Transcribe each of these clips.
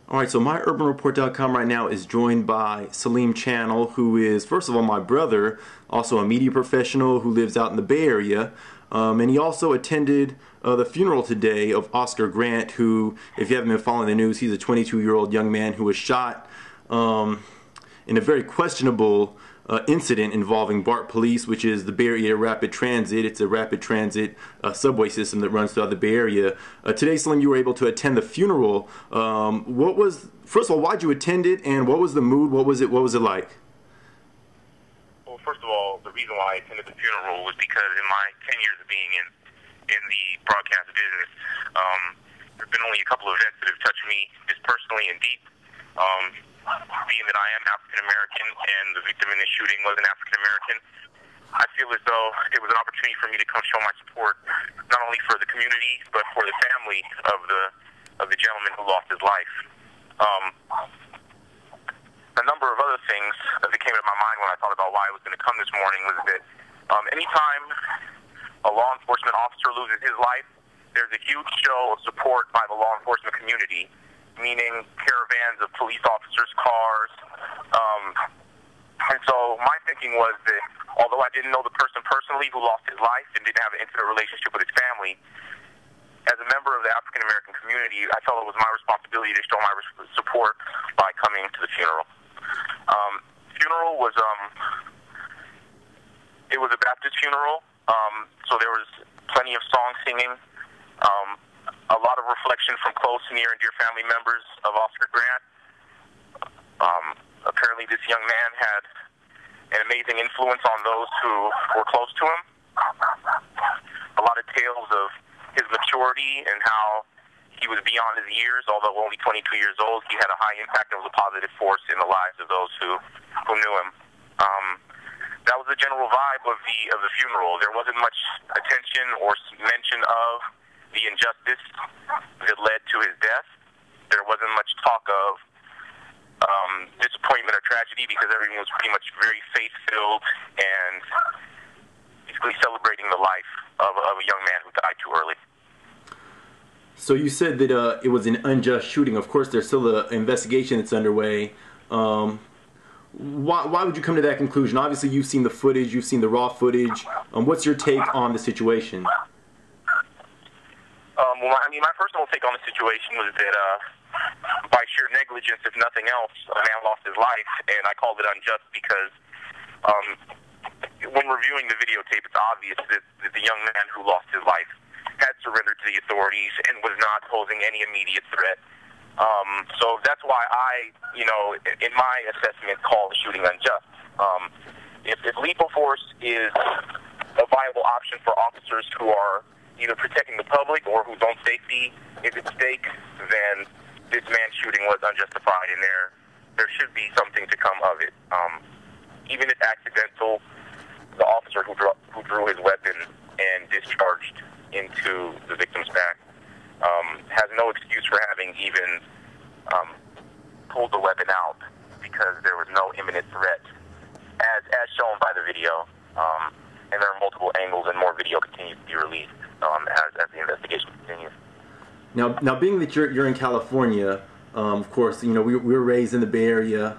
All right, so myurbanreport.com right now is joined by Salim Channel, who is, first of all, my brother, also a media professional who lives out in the Bay Area. And he also attended the funeral today of Oscar Grant, who, if you haven't been following the news, he's a 22-year-old young man who was shot in a very questionable incident involving BART Police, which is the Bay Area Rapid Transit. It's a rapid transit subway system that runs throughout the Bay Area. Today, Salim, you were able to attend the funeral. First of all, why'd you attend it, and what was the mood? What was it like? Well, first of all, the reason why I attended the funeral was because in my 10 years of being in the broadcast business, there have been only a couple of events that have touched me just personally and deep. Being that I am African American and the victim in this shooting was an African American, I feel as though it was an opportunity for me to come show my support, not only for the community but for the family of the gentleman who lost his life. A number of other things that came into my mind when I thought about why I was going to come this morning was that anytime a law enforcement officer loses his life, there's a huge show of support by the law enforcement community, meaning caravans of police officers' cars. And so my thinking was that although I didn't know the person personally who lost his life and didn't have an intimate relationship with his family, as a member of the African American community, I felt it was my responsibility to show my support by coming to the funeral. Funeral was it was a Baptist funeral, so there was plenty of song singing, a lot of reflection from close, near, and dear family members of Oscar Grant. Apparently this young man had an amazing influence on those who were close to him. A lot of tales of his maturity and how he was beyond his years. Although only 22 years old, he had a high impact and was a positive force in the lives of those who knew him. That was the general vibe of the funeral. There wasn't much attention or mention of the injustice that led to his death. There wasn't much talk of disappointment or tragedy because everyone was pretty much very faith-filled and basically celebrating the life of a young man who died too early. So you said that it was an unjust shooting. Of course, there's still an investigation that's underway. Why would you come to that conclusion? Obviously, you've seen the footage, you've seen the raw footage. What's your take on the situation? Well, I mean, my personal take on the situation was that by sheer negligence, if nothing else, a man lost his life, and I called it unjust because when reviewing the videotape, it's obvious that the young man who lost his life had surrendered to the authorities and was not posing any immediate threat. So that's why I, in my assessment, call the shooting unjust. If lethal force is a viable option for officers who are either protecting the public or whose own safety is at stake, then this man's shooting was unjustified, and there should be something to come of it. Even if accidental, the officer who drew his weapon and discharged into the victim's back has no excuse for having even pulled the weapon out because there was no imminent threat, as shown by the video. And there are multiple angles, and more video continues to be released as the investigation continues. Now, being that you're in California, of course, we were raised in the Bay Area,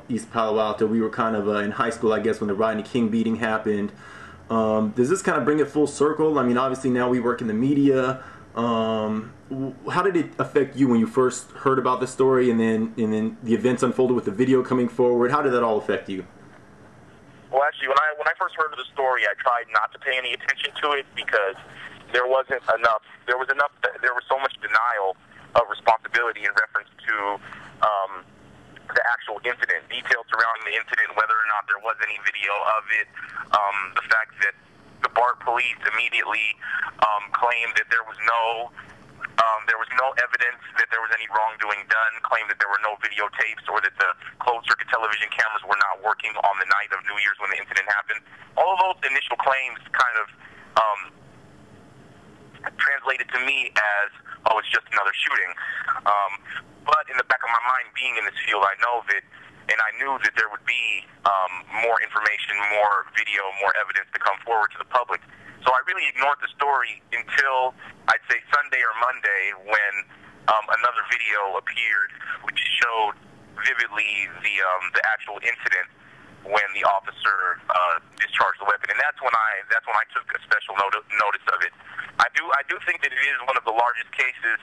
East Palo Alto. We were kind of in high school, I guess, when the Rodney King beating happened. Does this kind of bring it full circle? I mean, obviously now we work in the media. How did it affect you when you first heard about the story, and then the events unfolded with the video coming forward? How did that all affect you? Well, actually, when I first heard of the story, I tried not to pay any attention to it because there was so much denial of responsibility in reference to the actual incident, details surrounding the incident, whether or not there was any video of it, the fact that the BART police immediately claimed that there was no evidence that there was any wrongdoing done, claimed that there were no videotapes or that the closed-circuit television cameras were not working on the night of New Year's when the incident happened. All of those initial claims kind of translated to me as, oh, it's just another shooting. But in the back of my mind, being in this field, I know that, and I knew that there would be more information, more video, more evidence to come forward to the public. So I really ignored the story until, I'd say, Sunday or Monday when another video appeared which showed vividly the actual incident when the officer discharged the weapon, and that's when I took a special notice of it. I do think that it is one of the largest cases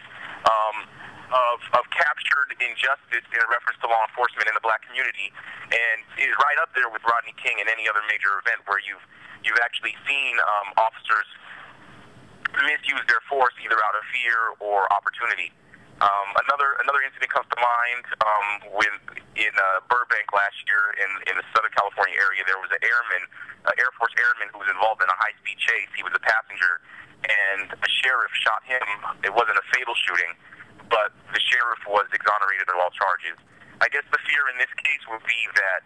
of captured injustice in reference to law enforcement in the black community, and is right up there with Rodney King and any other major event where you've actually seen officers misuse their force either out of fear or opportunity. Another incident comes to mind when in Burbank last year in the Southern California area. There was an Air Force airman who was involved in a high-speed chase. He was a passenger, and a sheriff shot him. It wasn't a fatal shooting, but the sheriff was exonerated of all charges. I guess the fear in this case would be that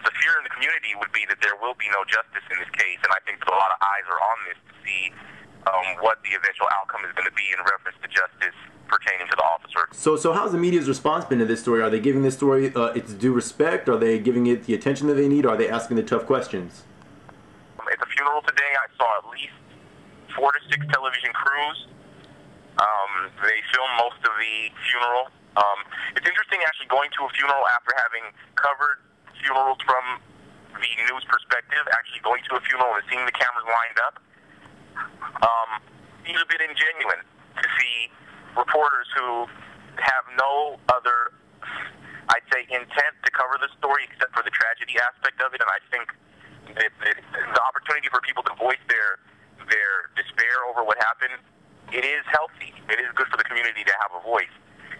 the fear in the community would be that there will be no justice in this case, and I think that a lot of eyes are on this to see what the eventual outcome is going to be in reference to justice pertaining to the officer. So how's the media's response been to this story? Are they giving this story its due respect? Are they giving it the attention that they need? Or are they asking the tough questions? At the funeral today, I saw at least 4 to 6 television crews. They filmed most of the funeral. It's interesting actually going to a funeral after having covered funerals from the news perspective, actually going to a funeral and seeing the cameras lined up. Seems a bit ingenuine to see reporters who have no other, I'd say, intent to cover the story except for the tragedy aspect of it, and I think that the opportunity for people to voice their despair over what happened, it is healthy. It is good for the community to have a voice.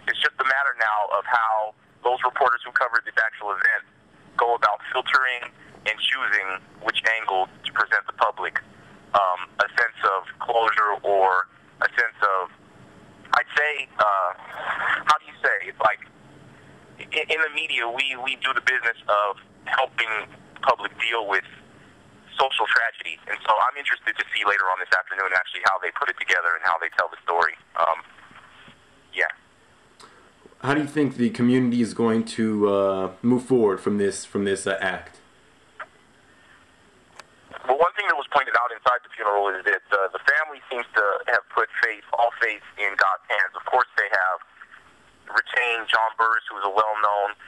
It's just a matter now of how those reporters who covered this actual event go about filtering and choosing which angle to present the public. A sense of closure or a sense of, I'd say, how do you say, it's like, in the media, we do the business of helping the public deal with social tragedy, and so I'm interested to see later on this afternoon actually how they put it together and how they tell the story. Yeah. How do you think the community is going to move forward from this act? Well, one thing that was pointed out inside the funeral is that the family seems to have put all faith in God's hands. Of course, they have retained John Burris, who is a well-known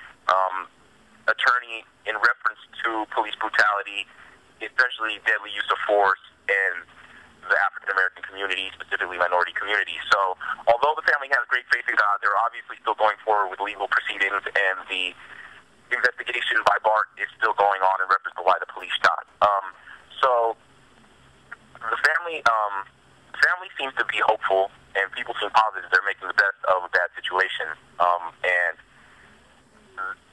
attorney in reference to police brutality, especially deadly use of force in the African-American community, specifically minority community. So, although the family has great faith in God, they're obviously still going forward with legal proceedings, and the investigation by BART is still going on in reference to why the police shot. So the family seems to be hopeful, and people seem positive. They're making the best of a bad situation. And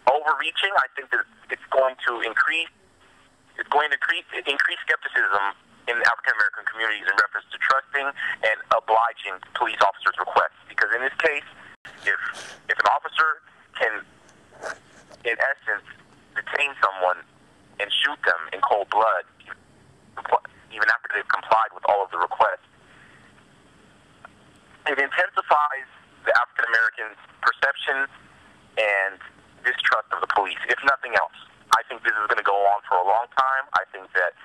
overreaching, I think that it's going to increase skepticism in the African American communities in reference to trusting and obliging police officers' requests. Because in this case, if an officer can, in essence, detain someone and shoot them in cold blood, even after they've complied with all of the requests, it intensifies the African American perception and distrust of the police, if nothing else. I think this is going to go on for a long time. I think that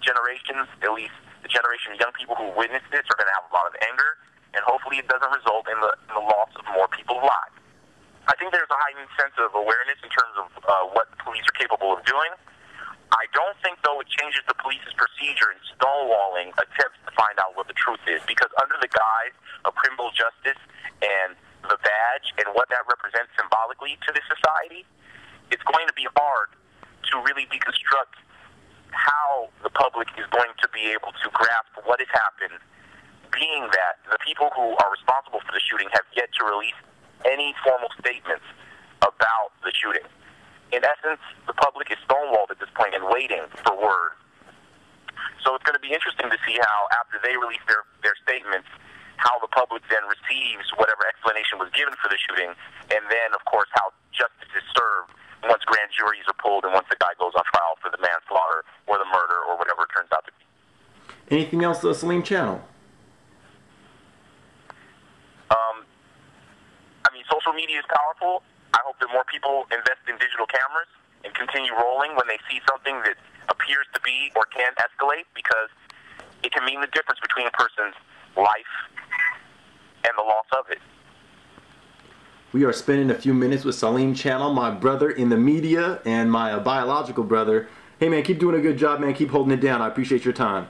generations, at least the generation of young people who witness this, are going to have a lot of anger, and hopefully it doesn't result in the loss of more people's lives. I think there's a heightened sense of awareness in terms of what the police are capable of doing. I don't think, though, it changes the police's procedure in stonewalling attempts to find out what the truth is, because under the guise of criminal justice and the badge and what that represents symbolically to this society, it's going to be hard to really deconstruct how the public is going to be able to grasp what has happened, being that the people who are responsible for the shooting have yet to release any formal statements about the shooting. In essence, the public is stonewalled at this point and waiting for word. So it's going to be interesting to see how, after they release their statements, how the public then receives whatever explanation was given for the shooting, and then, of course, how justice is served once grand juries are pulled and once the guy goes on trial for the manslaughter or the murder or whatever it turns out to be. Anything else, Salim Channel? Social media is powerful. I hope that more people invest in digital cameras and continue rolling when they see something that appears to be or can escalate, because it can mean the difference between a person's life and the loss of it. We are spending a few minutes with Salim Channel, my brother in the media and my biological brother. Hey man, keep doing a good job, man. Keep holding it down. I appreciate your time.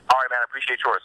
All right, man. I appreciate yours.